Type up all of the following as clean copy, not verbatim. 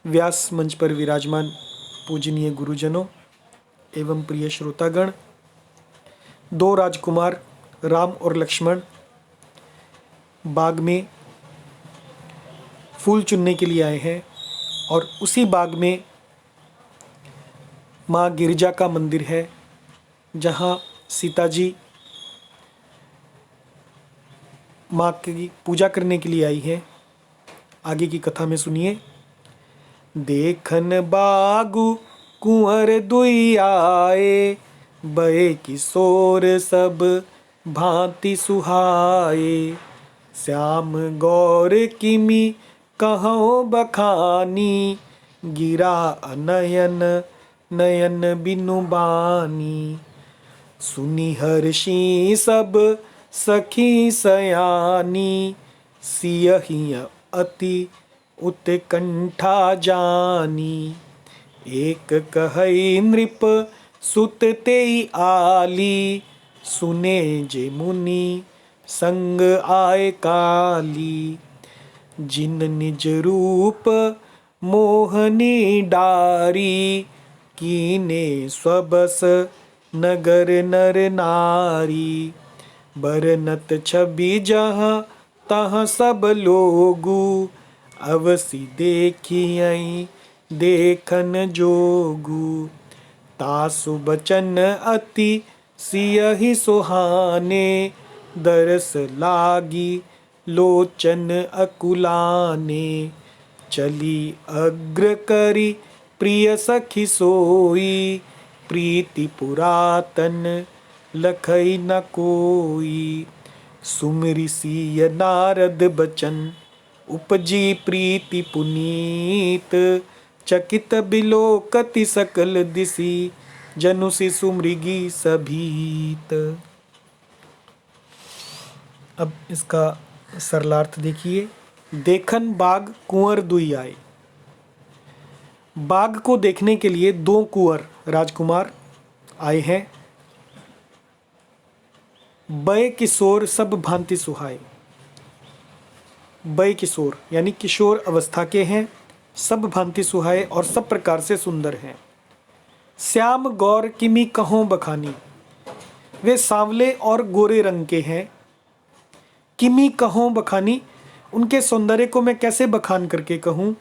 व्यास मंच पर विराजमान पूजनीय गुरुजनों एवं प्रिय श्रोतागण, दो राजकुमार राम और लक्ष्मण बाग में फूल चुनने के लिए आए हैं और उसी बाग में माँ गिरिजा का मंदिर है, जहाँ सीता जी माँ की पूजा करने के लिए आई है। आगे की कथा में सुनिए। देखन बागु कुंवर दुई आए, बये किशोर सब भांति सुहाए। श्याम गौर किमी कहो बखानी, गिरा अनयन नयन बिनु बानी। सुनि हर्षि सब सखी सयानी, सियहि अति उत्कंठा जानी। एक कहई नृप सुत तेई आली, सुने जे मुनि संग आए काली। जिन निज रूप मोहनी डारी, कीने स्वबस नगर नर नारी। बरनत छवि जहाँ तहाँ सब लोगु, अवसि देखियई देखन जोगु। तासु बचन अति सियहि सुहाने, दरस लागी लोचन अकुलाने। चली अग्र करी प्रिय सखी सोई, प्रीति पुरातन लखई न कोई। सुमिरि सिय नारद बचन, उपजी प्रीति पुनीत। चकित बिलोकति सकल दिसि, जनु शिशु मृगी सभीत। अब इसका सरलार्थ देखिए। देखन बाग कुंवर दुई आए। बाग को देखने के लिए दो कुंवर राजकुमार आए हैं। बय किशोर सब भांति सुहाए। बय किशोर यानी किशोर अवस्था के हैं, सब भांति सुहाए और सब प्रकार से सुंदर हैं। श्याम गौर किमी कहों बखानी, वे सांवले और गोरे रंग के हैं। किमी कहों बखानी, उनके सौंदर्य को मैं कैसे बखान करके कहूँ।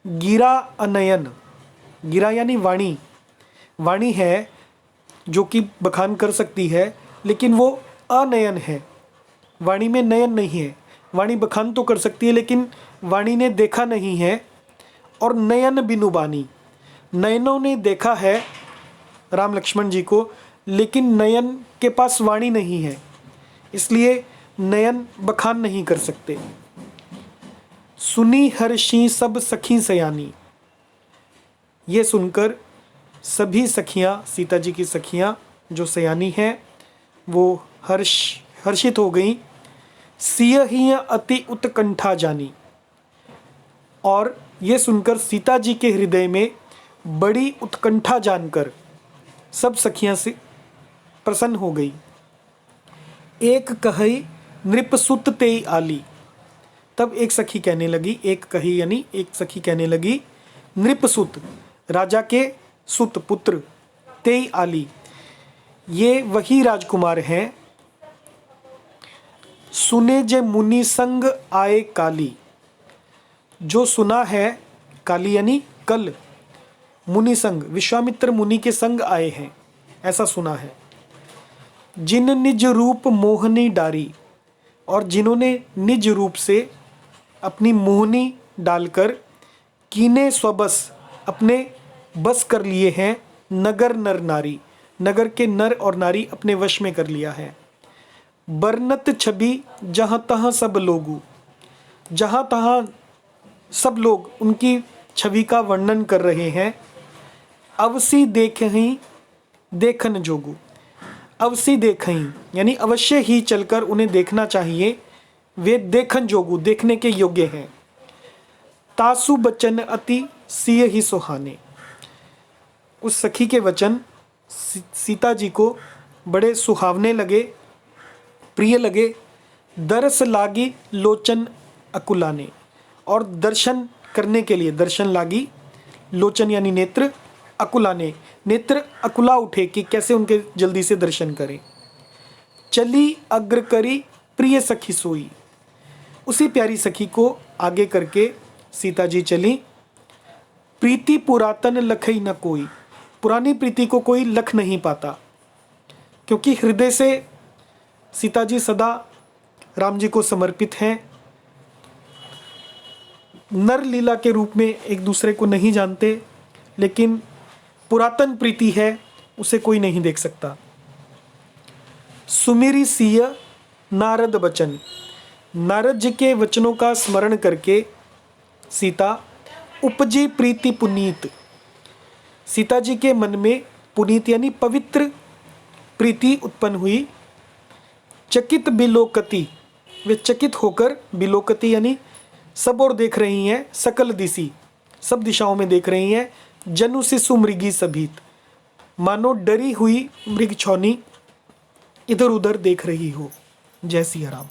गिरा अनयन, गिरा यानी वाणी, वाणी है जो कि बखान कर सकती है, लेकिन वो अनयन है। वाणी में नयन नहीं है। वाणी बखान तो कर सकती है, लेकिन वाणी ने देखा नहीं है। और नयन बिनु बानी, नयनों ने देखा है राम लक्ष्मण जी को, लेकिन नयन के पास वाणी नहीं है, इसलिए नयन बखान नहीं कर सकते। सुनी हर्षि सब सखी सयानी, ये सुनकर सभी सखियां, सीता जी की सखियां जो सयानी हैं, वो हर्षित हो गई। सियहि अति उत्कंठा जानी, और ये सुनकर सीता जी के हृदय में बड़ी उत्कंठा जानकर सब सखियां से प्रसन्न हो गई। एक कही नृप सुत तेई आली, तब एक सखी कहने लगी, एक कही यानी एक सखी कहने लगी, नृप सुत राजा के सुत पुत्र, तेई आली ये वही राजकुमार हैं। सुने जे मुनि संग आए काली, जो सुना है, काली यानी कल, मुनि संग विश्वामित्र मुनि के संग आए हैं, ऐसा सुना है। जिन निज रूप मोहनी डारी, और जिन्होंने निज रूप से अपनी मोहनी डालकर कीने स्वबस अपने बस कर लिए हैं। नगर नर नारी, नगर के नर और नारी अपने वश में कर लिया है। बरनत छवि जहाँ तहाँ सब लोगु, जहाँ तहाँ सब लोग उनकी छवि का वर्णन कर रहे हैं। अवसी देखहि देखन जोगु, अवसी देखहि यानी अवश्य ही चलकर उन्हें देखना चाहिए, वे देखन जोगु देखने के योग्य हैं। तासु बचन अति सियहि सुहाने, उस सखी के वचन सीता जी को बड़े सुहावने लगे, प्रिय लगे। दरस लागी लोचन अकुलाने, और दर्शन करने के लिए दर्शन लागी, लोचन यानी नेत्र, अकुलाने नेत्र अकुला उठे कि कैसे उनके जल्दी से दर्शन करें। चली अग्र करी प्रिय सखी सोई, उसी प्यारी सखी को आगे करके सीता जी चली। प्रीति पुरातन लखई न कोई, पुरानी प्रीति को कोई लख नहीं पाता, क्योंकि हृदय से सीता जी सदा राम जी को समर्पित हैं। नर लीला के रूप में एक दूसरे को नहीं जानते, लेकिन पुरातन प्रीति है, उसे कोई नहीं देख सकता। सुमिरी सिय नारद वचन, नारद जी के वचनों का स्मरण करके सीता उपजी प्रीति पुनीत, सीता जी के मन में पुनीत यानी पवित्र प्रीति उत्पन्न हुई। चकित बिलोकती, वे चकित होकर, बिलोकती यानी सब ओर देख रही हैं, सकल दिशी सब दिशाओं में देख रही हैं। जनु शिशु मृगी सभीत, मानो डरी हुई मृग छौनी इधर उधर देख रही हो। जय सिया राम।